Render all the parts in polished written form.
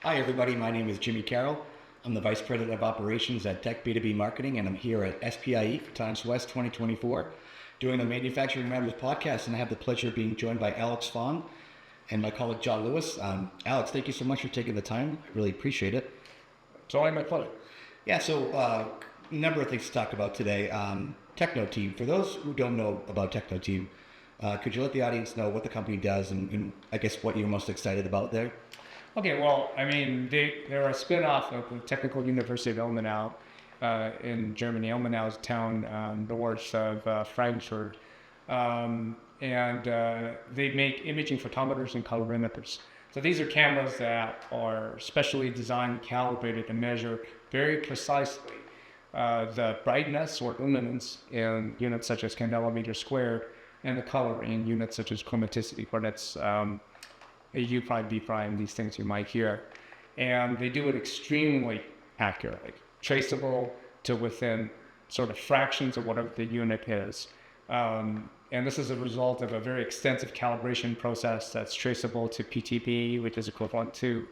Hi, everybody. My name is Jimmy Carroll. I'm the Vice President of Operations at Tech B2B Marketing, and I'm here at SPIE Photonics West 2024 doing the Manufacturing Matters podcast, and I have the pleasure of being joined by Alex Fong and my colleague John Lewis. Alex, thank you so much for taking the time. I really appreciate it. It's only my pleasure. Yeah, so a number of things to talk about today. TechnoTeam. For those who don't know about TechnoTeam, could you let the audience know what the company does and I guess what you're most excited about there? Okay, well, I mean, they're a spin-off of the Technical University of Ilmenau in Germany. Ilmenau is a town north of Frankfurt. And they make imaging photometers and colorimeters. So these are cameras that are specially designed and calibrated to measure very precisely the brightness or luminance in units such as candela squared and the color in units such as chromaticity, where that's U prime, B prime, these things you might hear. And they do it extremely accurately, traceable to within sort of fractions of whatever the unit is. And this is a result of a very extensive calibration process that's traceable to PTP, which is equivalent to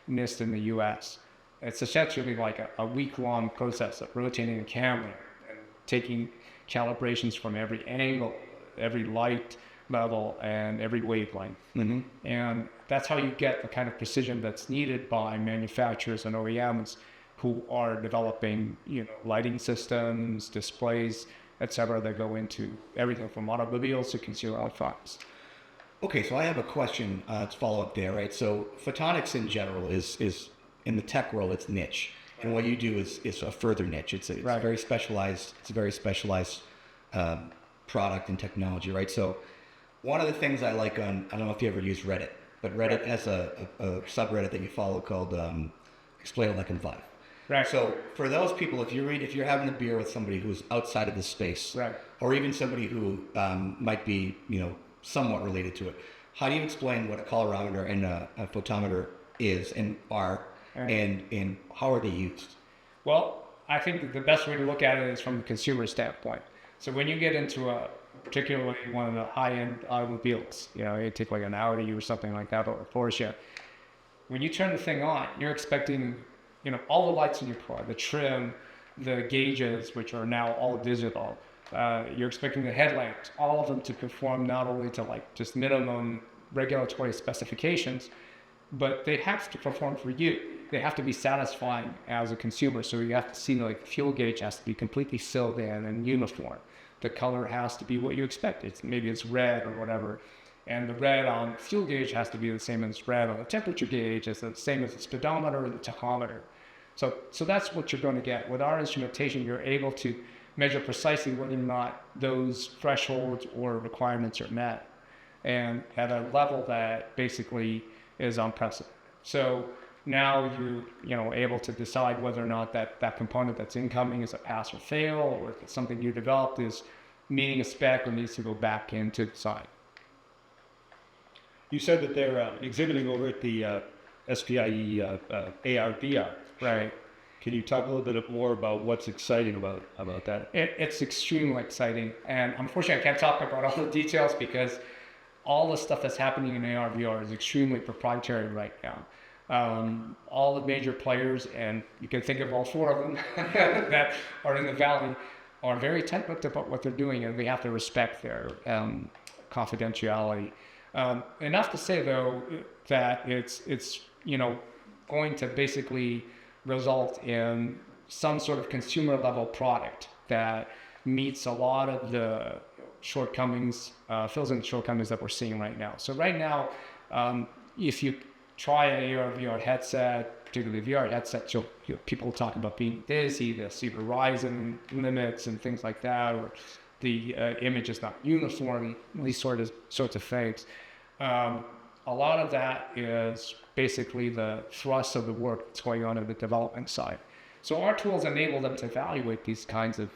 NIST in the US. It's essentially like a week-long process of rotating the camera and taking calibrations from every angle, every light level, and every wavelength. Mm-hmm. And that's how you get the kind of precision that's needed by manufacturers and OEMs who are developing, lighting systems, displays, etc. that go into everything from automobiles to consumer electronics. Okay, so I have a question to follow up there, right? So photonics in general is in the tech world, it's niche, and what you do is a further niche. It's Right. very specialized. It's a very specialized product and technology, right? So one of the things I like I don't know if you ever use Reddit, but Reddit has a subreddit that you follow called Explain It Like in 5. Right. So for those people, if you're having a beer with somebody who's outside of the space, Right. or even somebody who might be, somewhat related to it, how do you explain what a colorimeter and a photometer is and are, Right. and how are they used? Well, I think that the best way to look at it is from the consumer standpoint. So when you get into particularly one of the high-end automobiles, you take like an Audi or something like that, or a Porsche, when you turn the thing on, you're expecting, all the lights in your car, the trim, the gauges, which are now all digital. You're expecting the headlamps, all of them to conform not only to like just minimum regulatory specifications, but they have to perform for you. They have to be satisfying as a consumer. So you have to see like the fuel gauge has to be completely filled in and uniform. The color has to be what you expect. Maybe it's red or whatever. And the red on fuel gauge has to be the same as red on the temperature gauge, it's the same as the speedometer or the tachometer. So that's what you're going to get. With our instrumentation, you're able to measure precisely whether or not those thresholds or requirements are met, and at a level that basically is unprecedented. So now you're able to decide whether or not that component that's incoming is a pass or fail, or if it's something you developed is meeting a spec or needs to go back into design. You said that they're exhibiting over at the SPIE AR/VR. Right. Can you talk a little bit more about what's exciting about that? It's extremely exciting, and unfortunately I can't talk about all the details because all the stuff that's happening in AR/VR is extremely proprietary right now. All the major players, and you can think of all four of them that are in the valley, are very tight-lipped about what they're doing, and we have to respect their confidentiality. Enough to say, though, that it's going to basically result in some sort of consumer-level product that meets a lot of the shortcomings, fills in the shortcomings that we're seeing right now. So right now, if you try an AR/VR headset, particularly a VR headset, people talk about being dizzy, they'll see horizon limits and things like that, or the image is not uniform, these sorts of things. A lot of that is basically the thrust of the work that's going on the development side. So our tools enable them to evaluate these kinds of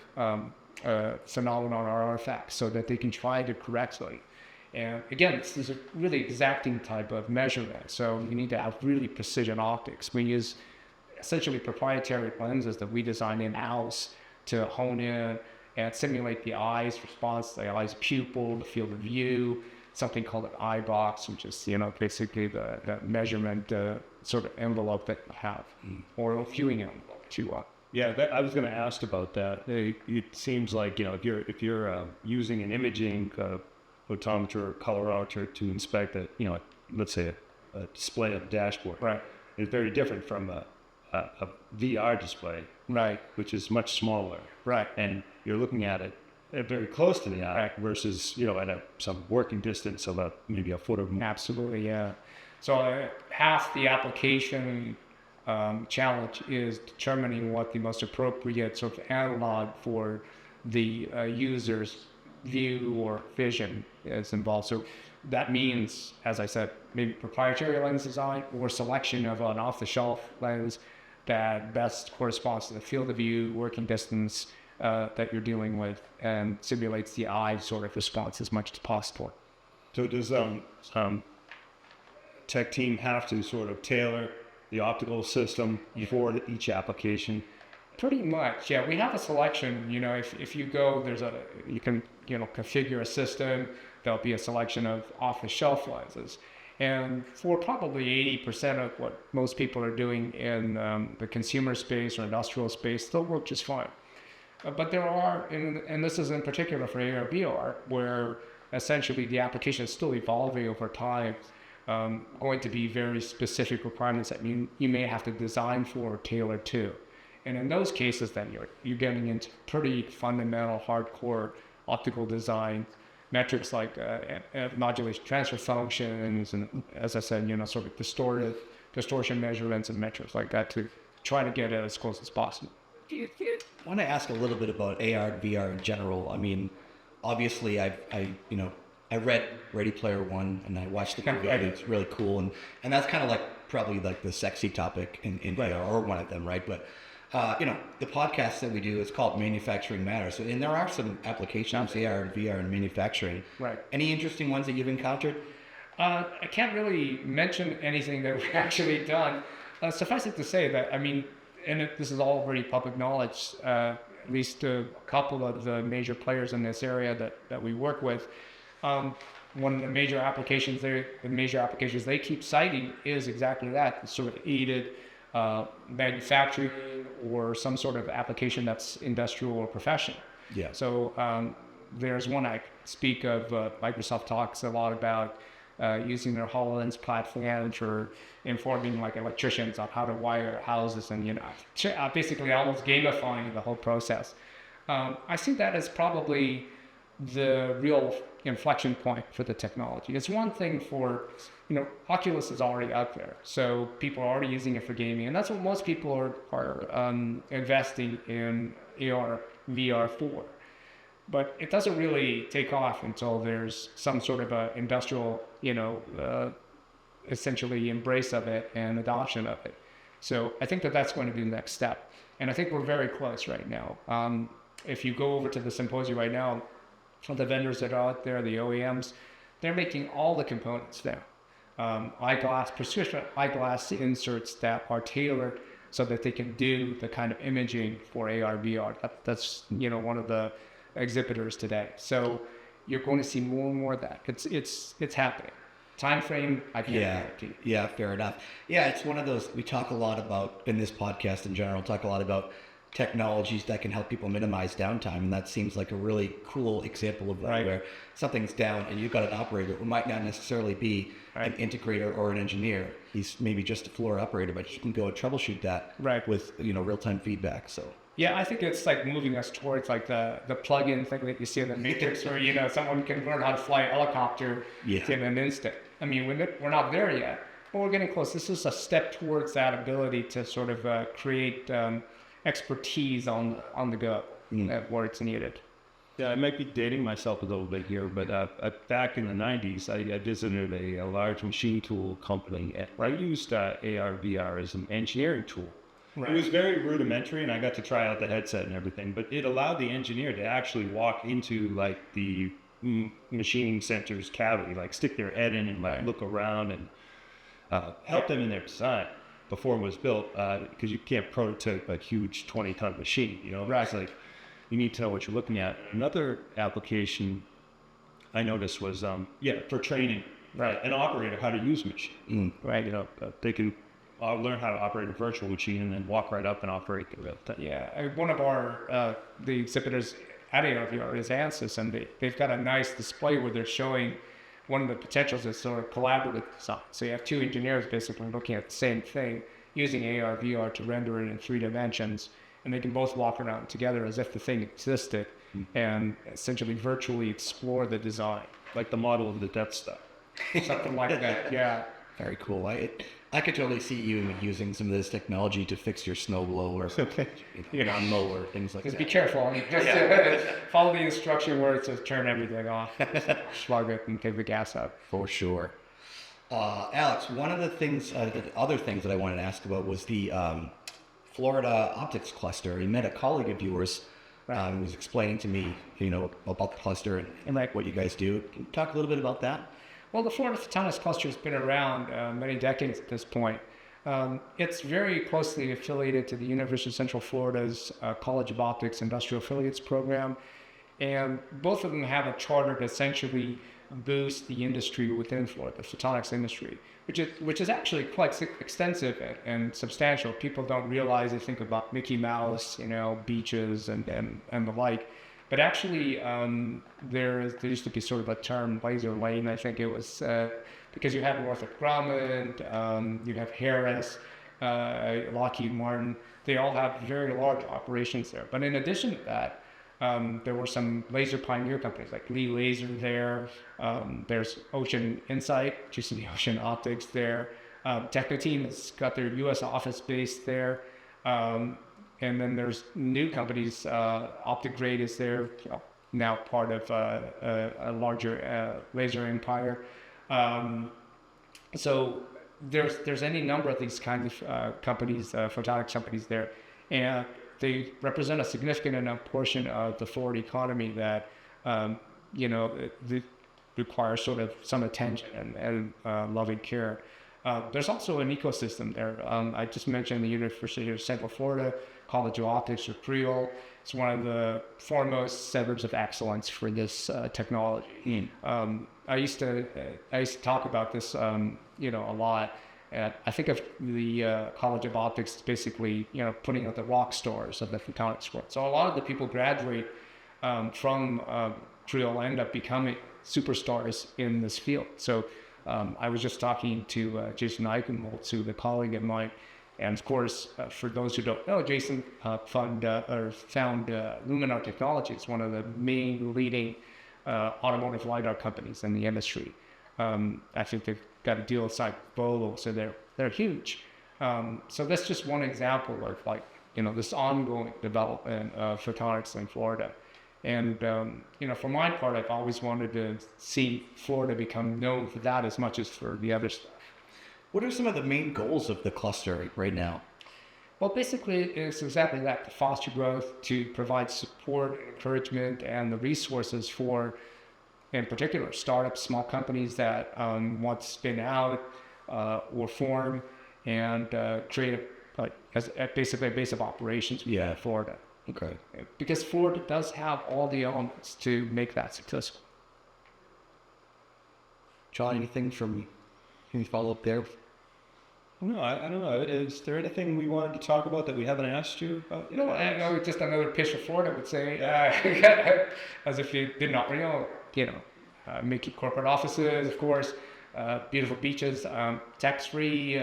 phenomenon or artifacts so that they can try to correctly. And again, this is a really exacting type of measurement. So you need to have really precision optics. We use essentially proprietary lenses that we design in-house to hone in and simulate the eye's response, the eye's pupil, the field of view, something called an eye box, which is, basically the measurement sort of envelope that you have, or a viewing envelope if you want. Yeah, I was going to ask about that. It seems like, if you're using an imaging photometer or colorimeter to inspect let's say a display of dashboard, Right. it's very different from a VR display, Right. which is much smaller. Right. And you're looking at it very close to the eye, Right. versus, at some working distance of maybe a foot or more. Absolutely, yeah. So half the application challenge is determining what the most appropriate sort of analog for the user's view or vision is involved. So that means, as I said, maybe proprietary lens design or selection of an off-the-shelf lens that best corresponds to the field of view, working distance that you're dealing with, and simulates the eye sort of response as much as possible. So does tech team have to sort of tailor the optical system for each application? Pretty much, yeah. We have a selection. If you go, you can configure a system. There'll be a selection of off-the-shelf lenses, and for probably 80% of what most people are doing in the consumer space or industrial space, they'll work just fine. But there are, and this is in particular for AR/VR, where essentially the application is still evolving over time. Going to be very specific requirements that you may have to design for or tailor to. And in those cases, then you're getting into pretty fundamental, hardcore optical design metrics like modulation transfer functions, and as I said, sort of distortion measurements and metrics like that to try to get it as close as possible. I want to ask a little bit about AR and VR in general. I mean, obviously, I read Ready Player One and I watched the movie. It's really cool, and that's kind of like probably like the sexy topic in AR, or one of them, right? But the podcast that we do is called Manufacturing Matters, and there are some applications, AR and VR in manufacturing. Right. Any interesting ones that you've encountered? I can't really mention anything that we've actually done. Suffice it to say that, this is all very public knowledge, at least a couple of the major players in this area that we work with. One of the major applications they keep citing is exactly that, the sort of aided manufacturing or some sort of application that's industrial or professional. Yeah. So there's one I speak of. Microsoft talks a lot about using their HoloLens platform for informing like electricians on how to wire houses, and basically almost gamifying the whole process. I see that as probably the real inflection point for the technology. It's one thing for, Oculus is already out there, so people are already using it for gaming, and that's what most people are investing in AR, VR for. But it doesn't really take off until there's some sort of a industrial, essentially embrace of it and adoption of it. So I think that's going to be the next step, and I think we're very close right now. If you go over to the symposium right now, the vendors that are out there, the OEMs, they're making all the components there. Precision eyeglass inserts that are tailored so that they can do the kind of imaging for AR, VR. That's one of the exhibitors today. So you're going to see more and more of that. It's happening. Time frame, I can't guarantee. Yeah, fair enough. Yeah, it's one of those we talk a lot about in this podcast in general. Talk a lot about technologies that can help people minimize downtime, and that seems like a really cool example of that, right, where something's down and you've got an operator who might not necessarily be an integrator or an engineer. He's maybe just a floor operator, but he can go and troubleshoot that with real-time feedback. So yeah, I think it's like moving us towards like the plug-in thing that you see in the Matrix, where someone can learn how to fly a helicopter in an instant. We're not there yet, but we're getting close. This is a step towards that ability to sort of create expertise on the go where it's needed. Yeah, I might be dating myself a little bit here, but back in the 90s, I visited a large machine tool company, and I used AR, VR as an engineering tool. Right. It was very rudimentary, and I got to try out the headset and everything, but it allowed the engineer to actually walk into like the machining center's cavity, like stick their head in and like look around and help them in their design before it was built, because you can't prototype a huge 20-ton machine, Right. It's like you need to know what you're looking at. Another application I noticed was, for training an operator how to use a machine. Right. They can learn how to operate a virtual machine and then walk right up and operate the real thing. Yeah, one of our the exhibitors at ARVR is ANSYS, and they've got a nice display where they're showing one of the potentials is sort of collaborative design. So you have two engineers basically looking at the same thing using AR/VR to render it in 3 dimensions, and they can both walk around together as if the thing existed and essentially virtually explore the design. Like the model of the Death Star. Something like that, yeah. Very cool. I could totally see you using some of this technology to fix your snowblower, mower, things like Just that. be careful. Just follow the instruction where it says turn everything off, plug it, and take the gas out. For sure. Alex, one of the things, the other things that I wanted to ask about was the Florida optics cluster. You met a colleague of yours who was explaining to me, about the cluster and like what you guys do. Can you talk a little bit about that? Well, the Florida Photonics cluster has been around many decades at this point. It's very closely affiliated to the University of Central Florida's College of Optics Industrial Affiliates program, and both of them have a charter to essentially boost the industry within Florida, the photonics industry, which is actually quite extensive and substantial. People don't realize, they think about Mickey Mouse, beaches and the like. But actually, there used to be sort of a term, laser lane. I think it was because you have Northrop Grumman, you have Harris, Lockheed Martin. They all have very large operations there. But in addition to that, there were some laser pioneer companies like Lee Laser there. There's Ocean Insight, which used to be Ocean Optics there. TechnoTeam has got their U.S. office based there. And then there's new companies. OptiGrade is there, now part of a larger laser empire. So there's any number of these kinds of companies, photonics companies there, and they represent a significant enough portion of the Florida economy that they require sort of some attention and loving care. There's also an ecosystem there. I just mentioned the University of Central Florida College of Optics, or Carroll. It's one of the foremost centers of excellence for this technology. I used to talk about this, a lot. I think of the College of Optics as basically, putting out the rock stars of the photonics world. So a lot of the people graduate from Carroll end up becoming superstars in this field. So I was just talking to Jason Eichenholz, who's a colleague of mine. And of course, for those who don't know, Jason found Luminar Technologies, one of the main leading automotive LiDAR companies in the industry. I think they've got a deal aside Bolo, so they're huge. So that's just one example of this ongoing development of photonics in Florida. And for my part, I've always wanted to see Florida become known for that as much as for the other stuff. What are some of the main goals of the cluster right now? Well, basically, it's exactly that: to foster growth, to provide support, encouragement, and the resources for, in particular, startups, small companies that want to spin out or form and create basically a base of operations in Florida. Okay. Because Florida does have all the elements to make that successful. John, anything from... Can you follow up there? No, I don't know. Is there anything we wanted to talk about that we haven't asked you about? I know just another pitch for Florida would say, as if you did not make corporate offices, of course, beautiful beaches, tax-free,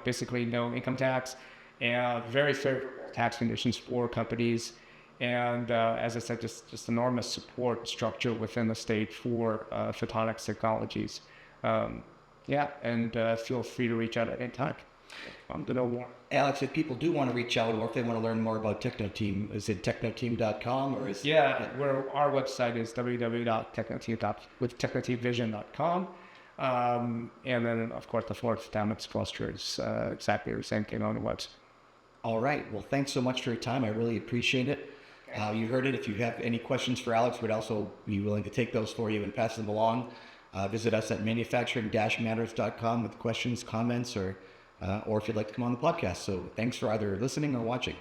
basically no income tax, and very favorable tax conditions for companies. And as I said, just enormous support structure within the state for photonics technologies. And feel free to reach out at any time. To know more. Alex, if people do want to reach out or if they want to learn more about TechnoTeam, is it technoteam.com or is our website is www.technoteamvision.com. And then, of course, the Florida Photonics cluster is exactly the same thing on the website. All right. Well, thanks so much for your time. I really appreciate it. You heard it. If you have any questions for Alex, we'd also be willing to take those for you and pass them along. Visit us at manufacturing-matters.com with questions, comments, or if you'd like to come on the podcast. So thanks for either listening or watching.